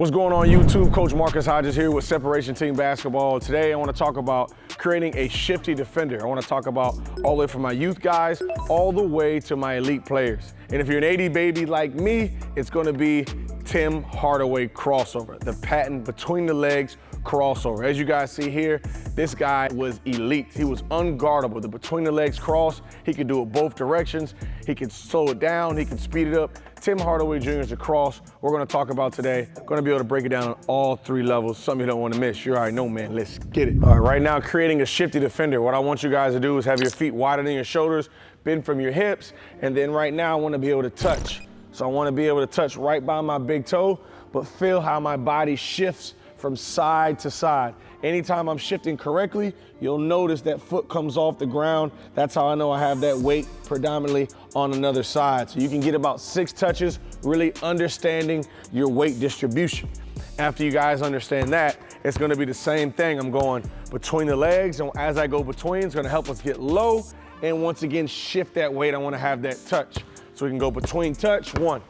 What's going on YouTube? Coach Marcus Hodges here with Separation Team Basketball. Today I want to talk about creating a shifty defender. I want to talk about all the way from my youth guys all the way to my elite players. And if you're an 80 baby like me, it's going to be Tim Hardaway Crossover, the patent between the legs crossover. As you guys see here, this guy was elite. He was unguardable. The between the legs cross, he could do it both directions. He could slow it down, he could speed it up. Tim Hardaway Jr. is a cross we're gonna talk about today. Gonna be able to break it down on all three levels, something you don't wanna miss. You already know, man, let's get it. All right, right now, creating a shifty defender. What I want you guys to do is have your feet wider than your shoulders, bend from your hips, and then right now I wanna be able to touch. So I wanna be able to touch right by my big toe, but feel how my body shifts from side to side. Anytime I'm shifting correctly, you'll notice that foot comes off the ground. That's how I know I have that weight predominantly on another side. So you can get about 6 touches, really understanding your weight distribution. After you guys understand that, it's gonna be the same thing. I'm going between the legs, and as I go between, it's gonna help us get low, and once again, shift that weight. I wanna have that touch. So we can go between touch, 1,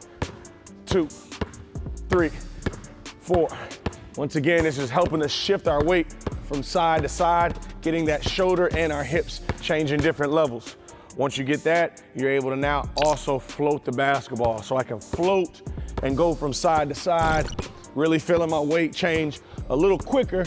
2, 3, 4. Once again, this is helping us shift our weight from side to side, getting that shoulder and our hips changing different levels. Once you get that, you're able to now also float the basketball. So I can float and go from side to side, really feeling my weight change a little quicker,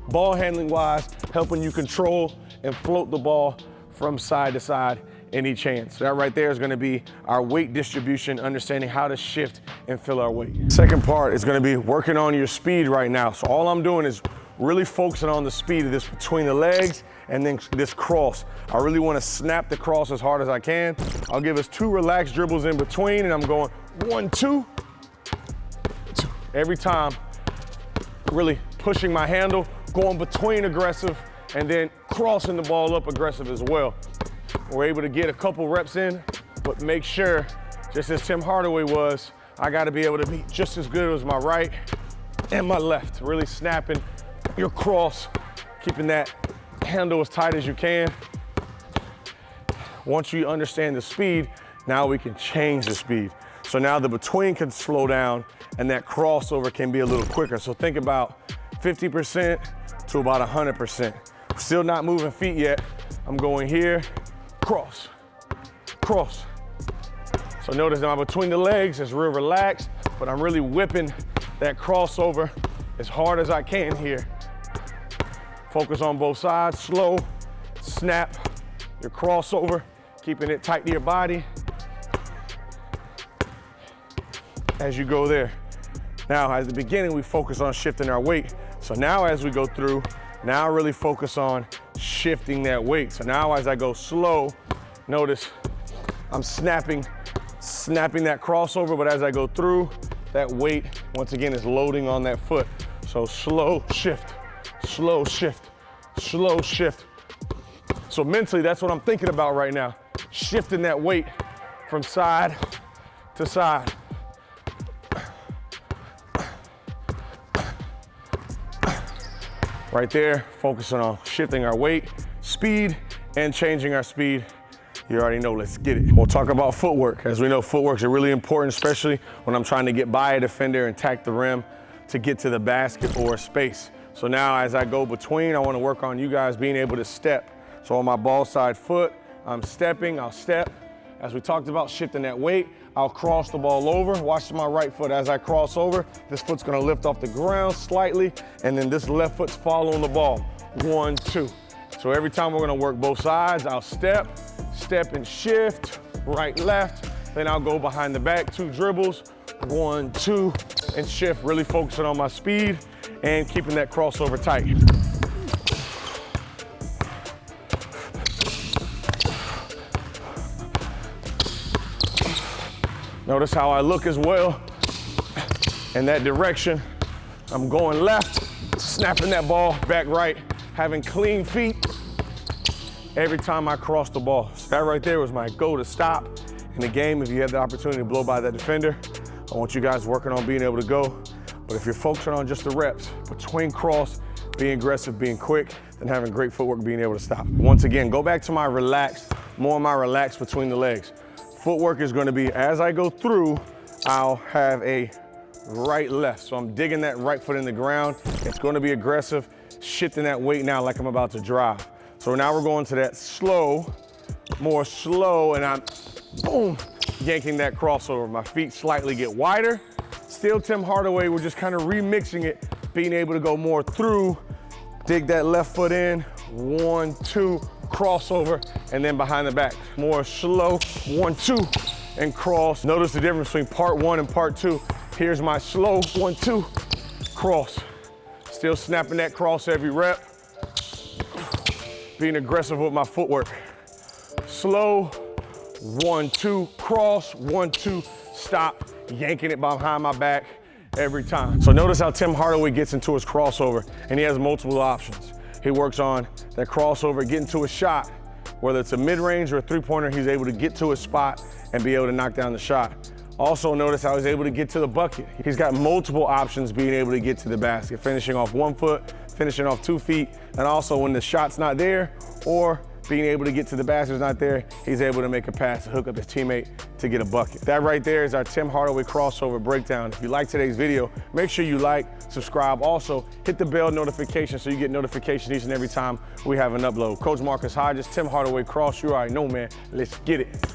ball handling wise, helping you control and float the ball from side to side in each hand. So that right there is gonna be our weight distribution, understanding how to shift and fill our weight. Second part is gonna be working on your speed right now. So all I'm doing is really focusing on the speed of this between the legs and then this cross. I really wanna snap the cross as hard as I can. I'll give us 2 relaxed dribbles in between, and I'm going 1, 2, 2. Every time, really pushing my handle, going between aggressive, and then crossing the ball up aggressive as well. We're able to get a couple reps in, but make sure, just as Tim Hardaway was, I gotta be able to be just as good as my right and my left. Really snapping your cross, keeping that handle as tight as you can. Once you understand the speed, now we can change the speed. So now the between can slow down and that crossover can be a little quicker. So think about 50% to about 100%. Still not moving feet yet. I'm going here, cross, cross. So notice now between the legs is real relaxed, but I'm really whipping that crossover as hard as I can here. Focus on both sides, slow, snap your crossover, keeping it tight to your body as you go there. Now, at the beginning, we focus on shifting our weight. So now as we go through, now really focus on shifting that weight. So now as I go slow, notice I'm snapping that crossover, but as I go through, that weight, once again, is loading on that foot. So slow shift, slow shift, slow shift. So mentally, that's what I'm thinking about right now. Shifting that weight from side to side. Right there, focusing on shifting our weight, speed, and changing our speed. You already know, let's get it. We'll talk about footwork. As we know, footwork is really important, especially when I'm trying to get by a defender and tack the rim to get to the basket or space. So now as I go between, I wanna work on you guys being able to step. So on my ball side foot, I'm stepping, I'll step. As we talked about shifting that weight, I'll cross the ball over. Watch my right foot as I cross over. This foot's gonna lift off the ground slightly, and then this left foot's following the ball. 1, 2. So every time we're gonna work both sides, I'll step, step and shift, right, left. Then I'll go behind the back, 2 dribbles, 1, 2, and shift, really focusing on my speed and keeping that crossover tight. Notice how I look as well in that direction. I'm going left, snapping that ball back right, having clean feet every time I cross the ball. So that right there was my goal to stop in the game. If you have the opportunity to blow by that defender, I want you guys working on being able to go. But if you're focusing on just the reps, between cross, being aggressive, being quick, then having great footwork, being able to stop. Once again, go back to my relaxed, more of my relaxed between the legs. Footwork is gonna be, as I go through, I'll have a right, left. So I'm digging that right foot in the ground. It's gonna be aggressive, shifting that weight now like I'm about to drive. So now we're going to that slow, more slow, and I'm, boom, yanking that crossover. My feet slightly get wider. Still Tim Hardaway, we're just kind of remixing it, being able to go more through, dig that left foot in, 1, 2, crossover, and then behind the back. More slow, 1, 2, and cross. Notice the difference between part 1 and part 2. Here's my slow, 1, 2, cross. Still snapping that cross every rep. Being aggressive with my footwork. Slow, 1, 2, cross, 1, 2, stop, yanking it behind my back every time. So notice how Tim Hardaway gets into his crossover, and he has multiple options. He works on that crossover, getting to a shot, whether it's a mid-range or a three-pointer, he's able to get to his spot and be able to knock down the shot. Also notice how he's able to get to the bucket. He's got multiple options being able to get to the basket, finishing off 1 foot, finishing off 2 feet, and also when the shot's not there or being able to get to the basket is not there, he's able to make a pass to hook up his teammate to get a bucket. That right there is our Tim Hardaway crossover breakdown. If you like today's video, make sure you like, subscribe. Also, hit the bell notification so you get notifications each and every time we have an upload. Coach Marcus Hodges, Tim Hardaway Cross, you already know, man. Let's get it.